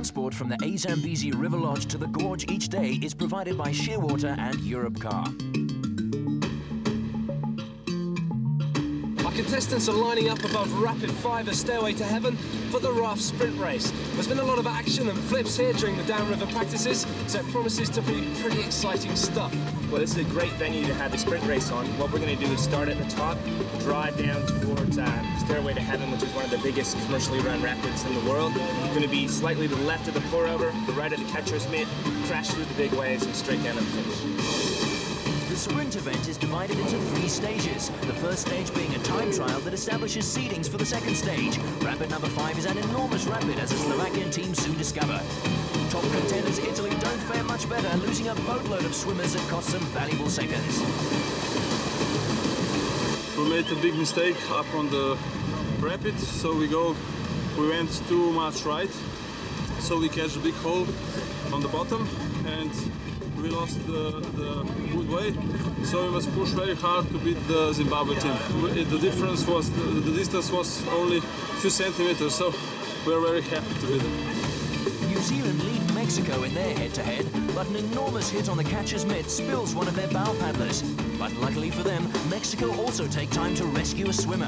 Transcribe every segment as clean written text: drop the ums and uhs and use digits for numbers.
Transport from the Zambezi River Lodge to the gorge each day is provided by Shearwater and Europcar. Our contestants are lining up above Rapid 5, a stairway to heaven, for the Raft Sprint Race. There's been a lot of action and flips here during the downriver practices, so it promises to be pretty exciting stuff. Well, this is a great venue to have the sprint race on. What we're going to do is start at the top, drive down towards Stairway to Heaven, which is one of the biggest commercially run rapids in the world. Going to be slightly to the left of the pour over, the right of the catcher's mitt, crash through the big waves and straight down to the finish. The sprint event is divided into 3 stages. The first stage being a time trial that establishes seedings for the second stage. Rapid number 5 is an enormous rapid, as the Slovakian team soon discover. Top contenders Italy don't fare much better, losing a boatload of swimmers that cost some valuable seconds. We made a big mistake up on the rapid, so we went too much right, so we catch a big hole on the bottom and we lost the good way, so we must push very hard to beat the Zimbabwe team. The difference was, the distance was only a few centimeters, so we're very happy to beat them. New Zealand lead Mexico in their head-to-head, but an enormous hit on the catcher's mitt spills one of their bow paddlers. But luckily for them, Mexico also take time to rescue a swimmer.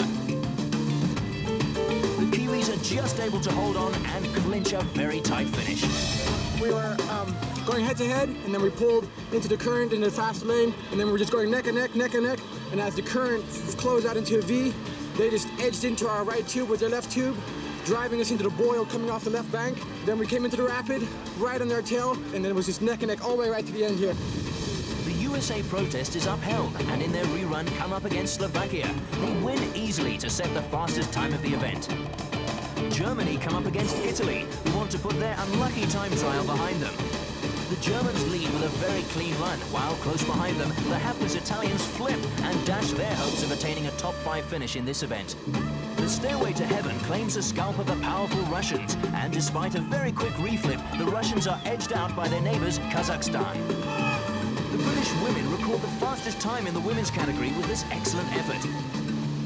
The Kiwis are just able to hold on and clinch a very tight finish. We were going head-to-head, and then we pulled into the current in the fast lane, and then we were just going neck and neck, neck and neck, and as the current closed out into a V, they just edged into our right tube with their left tube, driving us into the boil coming off the left bank. Then we came into the rapid, right on their tail, and then it was just neck and neck all the way right to the end here. The USA protest is upheld, and in their rerun come up against Slovakia. They win easily to set the fastest time of the event. Germany come up against Italy, who want to put their unlucky time trial behind them. The Germans lead with a very clean run, while close behind them, the hapless Italians flip and dash their hopes of attaining a top 5 finish in this event. The Stairway to Heaven claims the scalp of the powerful Russians, and despite a very quick reflip, the Russians are edged out by their neighbours, Kazakhstan. The British women record the fastest time in the women's category with this excellent effort.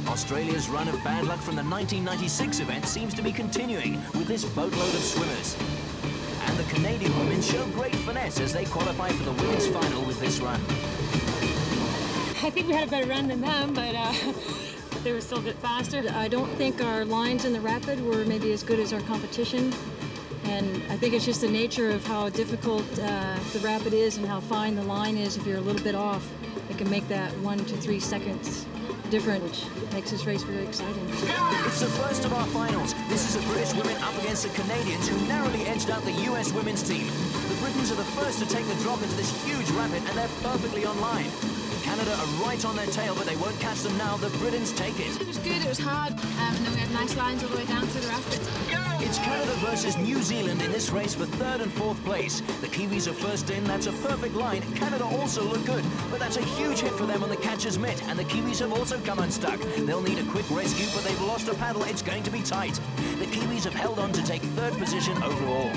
Australia's run of bad luck from the 1996 event seems to be continuing with this boatload of swimmers. And the Canadian women show great finesse as they qualify for the women's final with this run. I think we had a better run than them, but they were still a bit faster. I don't think our lines in the rapid were maybe as good as our competition. And I think it's just the nature of how difficult the rapid is and how fine the line is. If you're a little bit off, it can make that 1 to 3 seconds different, which makes this race very exciting. It's the first of our finals. This is the British women up against the Canadians, who narrowly edged out the US women's team. The Britons are the first to take the drop into this huge rapid, and they're perfectly on line. Canada are right on their tail, but they won't catch them now. The Britons take it. It was good, it was hard, and then we had nice lines all the way down to the rapids. It's Canada versus New Zealand in this race for 3rd and 4th place. The Kiwis are first in, that's a perfect line. Canada also look good, but that's a huge hit for them on the catcher's mitt, and the Kiwis have also come unstuck. They'll need a quick rescue, but they've lost a paddle. It's going to be tight. The Kiwis have held on to take 3rd position overall.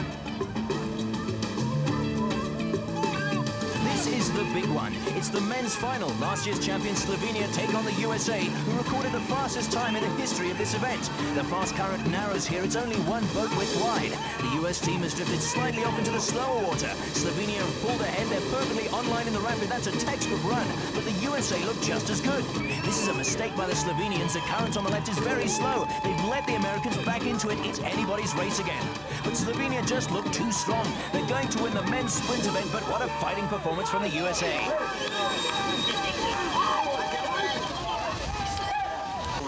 This is the big one. It's the men's final. Last year's champions Slovenia take on the USA, who recorded the fastest time in the history of this event. The fast current narrows here. It's only 1 boat width wide. The US team has drifted slightly off into the slower water. Slovenia have pulled ahead. They're perfectly online in the rapid. That's a textbook run, but the USA look just as good. This is a mistake by the Slovenians. The current on the left is very slow. They've let the Americans back into it. It's anybody's race again. But Slovenia just look too strong. They're going to win the men's sprint event, but what a fighting performance from the USA.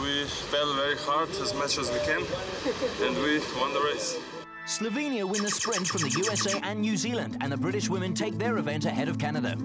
We paddle very hard, as much as we can, and we won the race. Slovenia win the sprint from the USA and New Zealand, and the British women take their event ahead of Canada.